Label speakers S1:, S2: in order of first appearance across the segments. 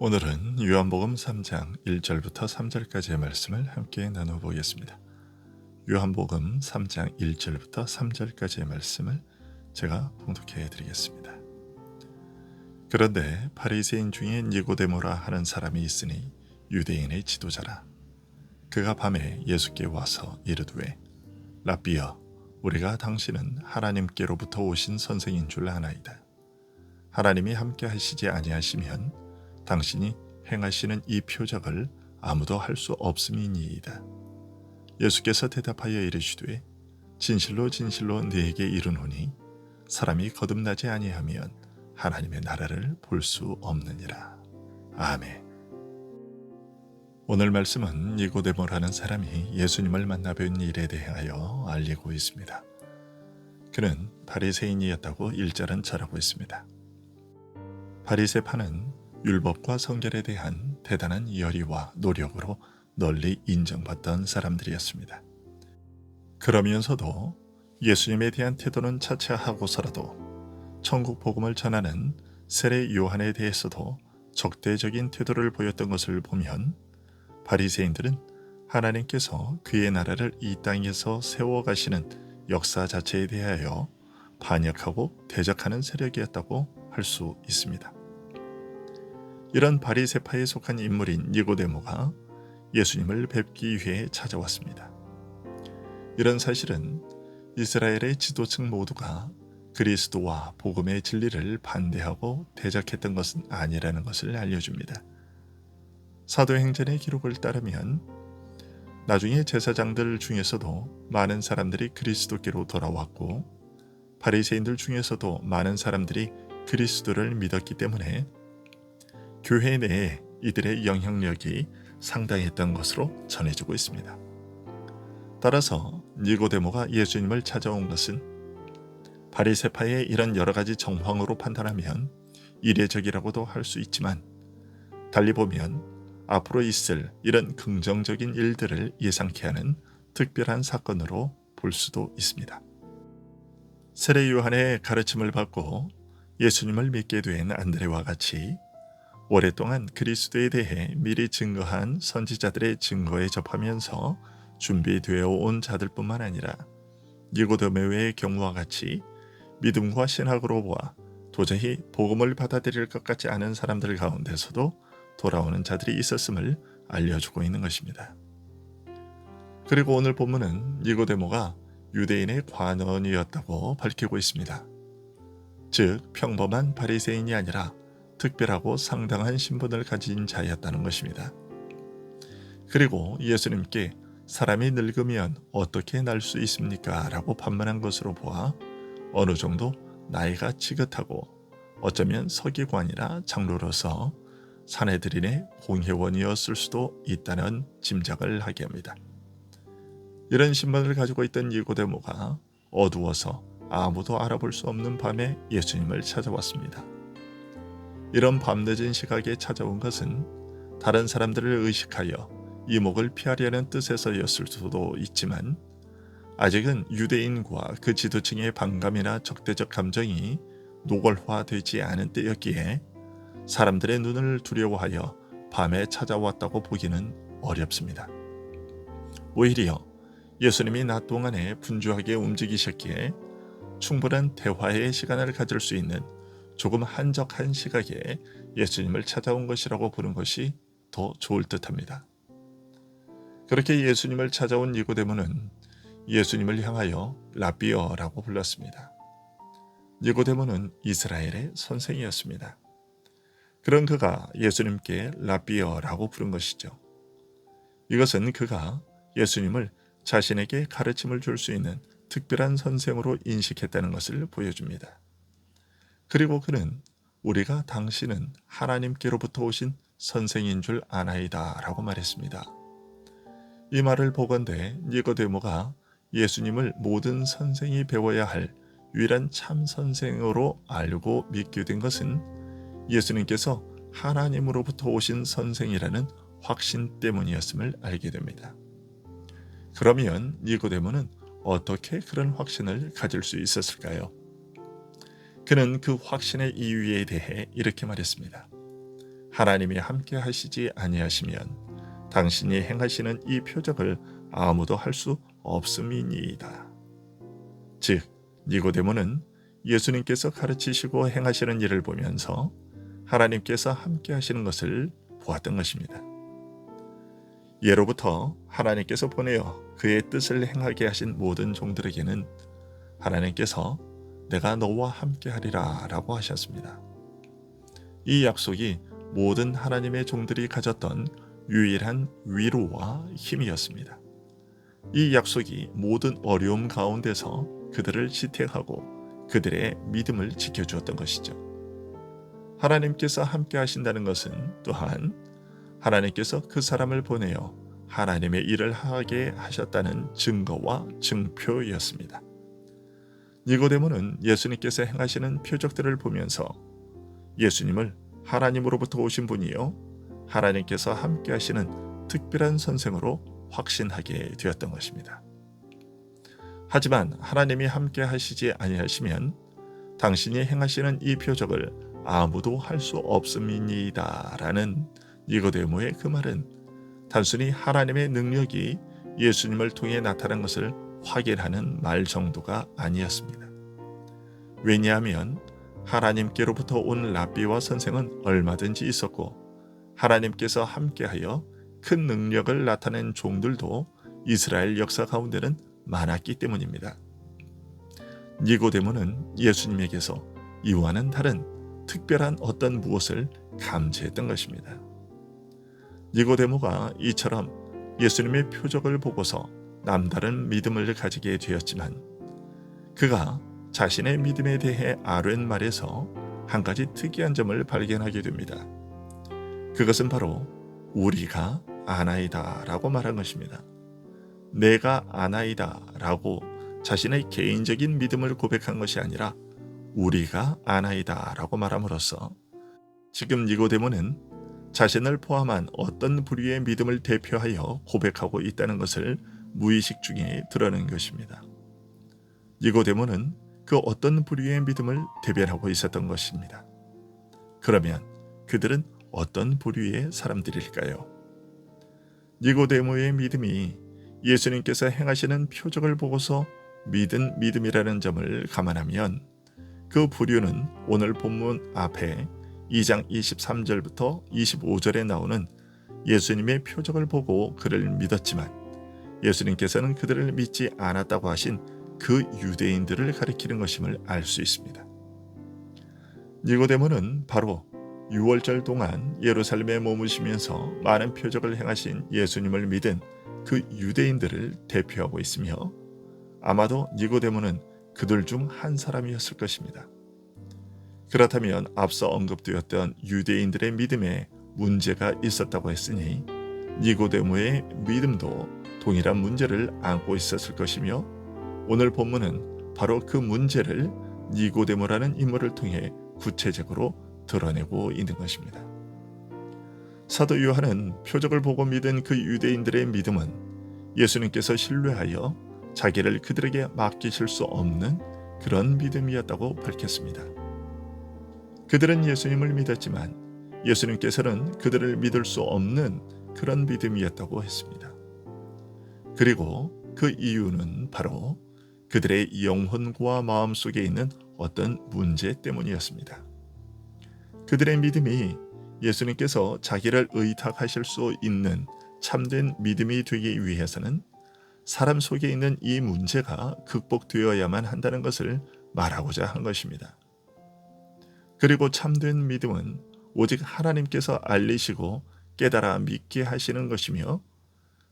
S1: 오늘은 요한복음 3장 1절부터 3절까지의 말씀을 함께 나눠보겠습니다. 요한복음 3장 1절부터 3절까지의 말씀을 제가 봉독해 드리겠습니다. 그런데 바리새인 중에 니고데모라 하는 사람이 있으니 유대인의 지도자라. 그가 밤에 예수께 와서 이르되 랍비여, 우리가 당신은 하나님께로부터 오신 선생인 줄 아나이다. 하나님이 함께 하시지 아니하시면 당신이 행하시는 이 표적을 아무도 할 수 없음이니이다. 예수께서 대답하여 이르시되 진실로 진실로 네게 이르노니 사람이 거듭나지 아니하면 하나님의 나라를 볼 수 없느니라. 아멘. 오늘 말씀은 니고데모라는 사람이 예수님을 만나 뵌 일에 대하여 알리고 있습니다. 그는 바리새인이었다고 1절은 전하고 있습니다. 바리새파는 율법과 성결에 대한 대단한 열의와 노력으로 널리 인정받던 사람들이었습니다. 그러면서도 예수님에 대한 태도는 차차하고서라도 천국 복음을 전하는 세례 요한에 대해서도 적대적인 태도를 보였던 것을 보면 바리새인들은 하나님께서 그의 나라를 이 땅에서 세워가시는 역사 자체에 대하여 반역하고 대적하는 세력이었다고 할 수 있습니다. 이런 바리새파에 속한 인물인 니고데모가 예수님을 뵙기 위해 찾아왔습니다. 이런 사실은 이스라엘의 지도층 모두가 그리스도와 복음의 진리를 반대하고 대적했던 것은 아니라는 것을 알려줍니다. 사도행전의 기록을 따르면 나중에 제사장들 중에서도 많은 사람들이 그리스도께로 돌아왔고 바리새인들 중에서도 많은 사람들이 그리스도를 믿었기 때문에 교회 내에 이들의 영향력이 상당했던 것으로 전해지고 있습니다. 따라서 니고데모가 예수님을 찾아온 것은 바리새파의 이런 여러 가지 정황으로 판단하면 이례적이라고도 할 수 있지만 달리 보면 앞으로 있을 이런 긍정적인 일들을 예상케 하는 특별한 사건으로 볼 수도 있습니다. 세례 요한의 가르침을 받고 예수님을 믿게 된 안드레와 같이 오랫동안 그리스도에 대해 미리 증거한 선지자들의 증거에 접하면서 준비되어 온 자들뿐만 아니라 니고데모의 경우와 같이 믿음과 신학으로 보아 도저히 복음을 받아들일 것 같지 않은 사람들 가운데서도 돌아오는 자들이 있었음을 알려주고 있는 것입니다. 그리고 오늘 본문은 니고데모가 유대인의 관원이었다고 밝히고 있습니다. 즉 평범한 바리새인이 아니라 특별하고 상당한 신분을 가진 자였다는 것입니다. 그리고 예수님께 사람이 늙으면 어떻게 날 수 있습니까? 라고 반문한 것으로 보아 어느 정도 나이가 지긋하고 어쩌면 서기관이나 장로로서 사내들인의 공회원이었을 수도 있다는 짐작을 하게 합니다. 이런 신분을 가지고 있던 니고데모가 어두워서 아무도 알아볼 수 없는 밤에 예수님을 찾아왔습니다. 이런 밤늦은 시각에 찾아온 것은 다른 사람들을 의식하여 이목을 피하려는 뜻에서였을 수도 있지만 아직은 유대인과 그 지도층의 반감이나 적대적 감정이 노골화되지 않은 때였기에 사람들의 눈을 두려워하여 밤에 찾아왔다고 보기는 어렵습니다. 오히려 예수님이 낮 동안에 분주하게 움직이셨기에 충분한 대화의 시간을 가질 수 있는 조금 한적한 시각에 예수님을 찾아온 것이라고 보는 것이 더 좋을 듯합니다. 그렇게 예수님을 찾아온 니고데모는 예수님을 향하여 랍비어라고 불렀습니다. 니고데모는 이스라엘의 선생이었습니다. 그런 그가 예수님께 랍비어라고 부른 것이죠. 이것은 그가 예수님을 자신에게 가르침을 줄 수 있는 특별한 선생으로 인식했다는 것을 보여줍니다. 그리고 그는 우리가 당신은 하나님께로부터 오신 선생인 줄 아나이다 라고 말했습니다. 이 말을 보건대 니고데모가 예수님을 모든 선생이 배워야 할 유일한 참 선생으로 알고 믿게 된 것은 예수님께서 하나님으로부터 오신 선생이라는 확신 때문이었음을 알게 됩니다. 그러면 니고데모는 어떻게 그런 확신을 가질 수 있었을까요? 그는 그 확신의 이유에 대해 이렇게 말했습니다. 하나님이 함께 하시지 아니하시면 당신이 행하시는 이 표적을 아무도 할 수 없음이니이다. 즉 니고데모는 예수님께서 가르치시고 행하시는 일을 보면서 하나님께서 함께 하시는 것을 보았던 것입니다. 예로부터 하나님께서 보내어 그의 뜻을 행하게 하신 모든 종들에게는 하나님께서 내가 너와 함께 하리라 라고 하셨습니다. 이 약속이 모든 하나님의 종들이 가졌던 유일한 위로와 힘이었습니다. 이 약속이 모든 어려움 가운데서 그들을 지탱하고 그들의 믿음을 지켜주었던 것이죠. 하나님께서 함께 하신다는 것은 또한 하나님께서 그 사람을 보내어 하나님의 일을 하게 하셨다는 증거와 증표였습니다. 니고데모는 예수님께서 행하시는 표적들을 보면서 예수님을 하나님으로부터 오신 분이요 하나님께서 함께 하시는 특별한 선생으로 확신하게 되었던 것입니다. 하지만 하나님이 함께 하시지 아니하시면 당신이 행하시는 이 표적을 아무도 할 수 없음이니이다 라는 니고데모의 그 말은 단순히 하나님의 능력이 예수님을 통해 나타난 것을 확인하는 말 정도가 아니었습니다. 왜냐하면 하나님께로부터 온 랍비와 선생은 얼마든지 있었고 하나님께서 함께하여 큰 능력을 나타낸 종들도 이스라엘 역사 가운데는 많았기 때문입니다. 니고데모는 예수님에게서 이와는 다른 특별한 어떤 무엇을 감지했던 것입니다. 니고데모가 이처럼 예수님의 표적을 보고서 남다른 믿음을 가지게 되었지만 그가 자신의 믿음에 대해 아랫말에서 한 가지 특이한 점을 발견하게 됩니다. 그것은 바로 우리가 아나이다 라고 말한 것입니다. 내가 아나이다 라고 자신의 개인적인 믿음을 고백한 것이 아니라 우리가 아나이다 라고 말함으로써 지금 니고데모는 자신을 포함한 어떤 부류의 믿음을 대표하여 고백하고 있다는 것을 무의식 중에 드러낸 것입니다. 니고데모는 그 어떤 부류의 믿음을 대변하고 있었던 것입니다. 그러면 그들은 어떤 부류의 사람들일까요? 니고데모의 믿음이 예수님께서 행하시는 표적을 보고서 믿은 믿음이라는 점을 감안하면 그 부류는 오늘 본문 앞에 2장 23절부터 25절에 나오는 예수님의 표적을 보고 그를 믿었지만 예수님께서는 그들을 믿지 않았다고 하신 그 유대인들을 가리키는 것임을 알 수 있습니다. 니고데모는 바로 6월절 동안 예루살렘에 머무시면서 많은 표적을 행하신 예수님을 믿은 그 유대인들을 대표하고 있으며 아마도 니고데모는 그들 중 한 사람이었을 것입니다. 그렇다면 앞서 언급되었던 유대인들의 믿음에 문제가 있었다고 했으니 니고데모의 믿음도 동일한 문제를 안고 있었을 것이며 오늘 본문은 바로 그 문제를 니고데모라는 인물을 통해 구체적으로 드러내고 있는 것입니다. 사도 요한은 표적을 보고 믿은 그 유대인들의 믿음은 예수님께서 신뢰하여 자기를 그들에게 맡기실 수 없는 그런 믿음이었다고 밝혔습니다. 그들은 예수님을 믿었지만 예수님께서는 그들을 믿을 수 없는 그런 믿음이었다고 했습니다. 그리고 그 이유는 바로 그들의 영혼과 마음 속에 있는 어떤 문제 때문이었습니다. 그들의 믿음이 예수님께서 자기를 의탁하실 수 있는 참된 믿음이 되기 위해서는 사람 속에 있는 이 문제가 극복되어야만 한다는 것을 말하고자 한 것입니다. 그리고 참된 믿음은 오직 하나님께서 알리시고 깨달아 믿게 하시는 것이며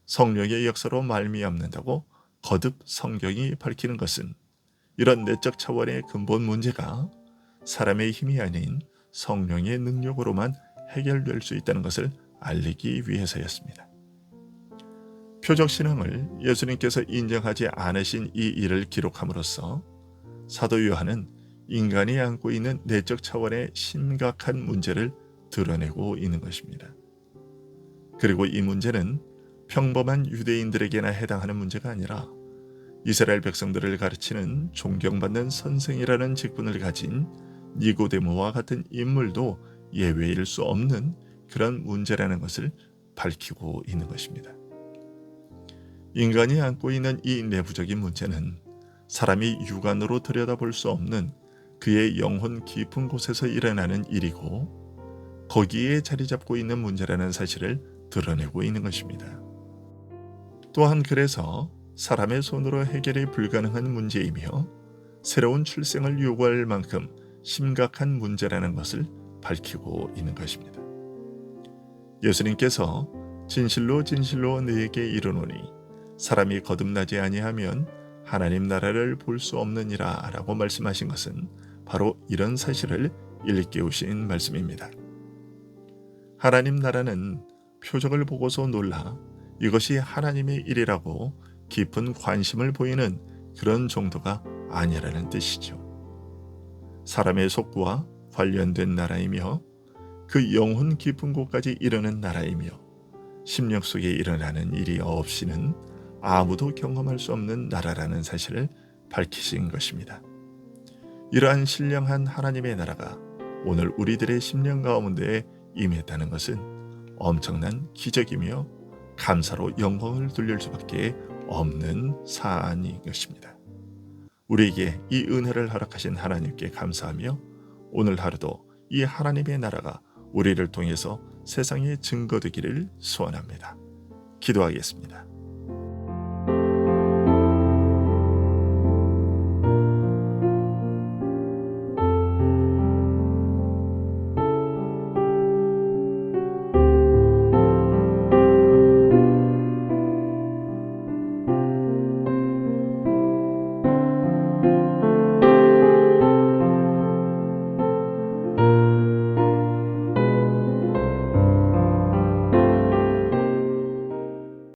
S1: 성령의 역사로 말미암는다고 거듭 성경이 밝히는 것은 이런 내적 차원의 근본 문제가 사람의 힘이 아닌 성령의 능력으로만 해결될 수 있다는 것을 알리기 위해서였습니다. 표적신앙을 예수님께서 인정하지 않으신 이 일을 기록함으로써 사도 요한은 인간이 안고 있는 내적 차원의 심각한 문제를 드러내고 있는 것입니다. 그리고 이 문제는 평범한 유대인들에게나 해당하는 문제가 아니라 이스라엘 백성들을 가르치는 존경받는 선생이라는 직분을 가진 니고데모와 같은 인물도 예외일 수 없는 그런 문제라는 것을 밝히고 있는 것입니다. 인간이 안고 있는 이 내부적인 문제는 사람이 육안으로 들여다볼 수 없는 그의 영혼 깊은 곳에서 일어나는 일이고 거기에 자리 잡고 있는 문제라는 사실을 드러내고 있는 것입니다. 또한 그래서 사람의 손으로 해결이 불가능한 문제이며 새로운 출생을 요구할 만큼 심각한 문제라는 것을 밝히고 있는 것입니다. 예수님께서 진실로 진실로 너희에게 이르노니 사람이 거듭나지 아니하면 하나님 나라를 볼 수 없느니라 라고 말씀하신 것은 바로 이런 사실을 일깨우신 말씀입니다. 하나님 나라는 표적을 보고서 놀라 이것이 하나님의 일이라고 깊은 관심을 보이는 그런 정도가 아니라는 뜻이죠. 사람의 속구와 관련된 나라이며 그 영혼 깊은 곳까지 이르는 나라이며 심령 속에 일어나는 일이 없이는 아무도 경험할 수 없는 나라라는 사실을 밝히신 것입니다. 이러한 신령한 하나님의 나라가 오늘 우리들의 심령 가운데에 임했다는 것은 엄청난 기적이며 감사로 영광을 돌릴 수밖에 없는 사안인 것입니다. 우리에게 이 은혜를 허락하신 하나님께 감사하며 오늘 하루도 이 하나님의 나라가 우리를 통해서 세상에 증거되기를 소원합니다. 기도하겠습니다.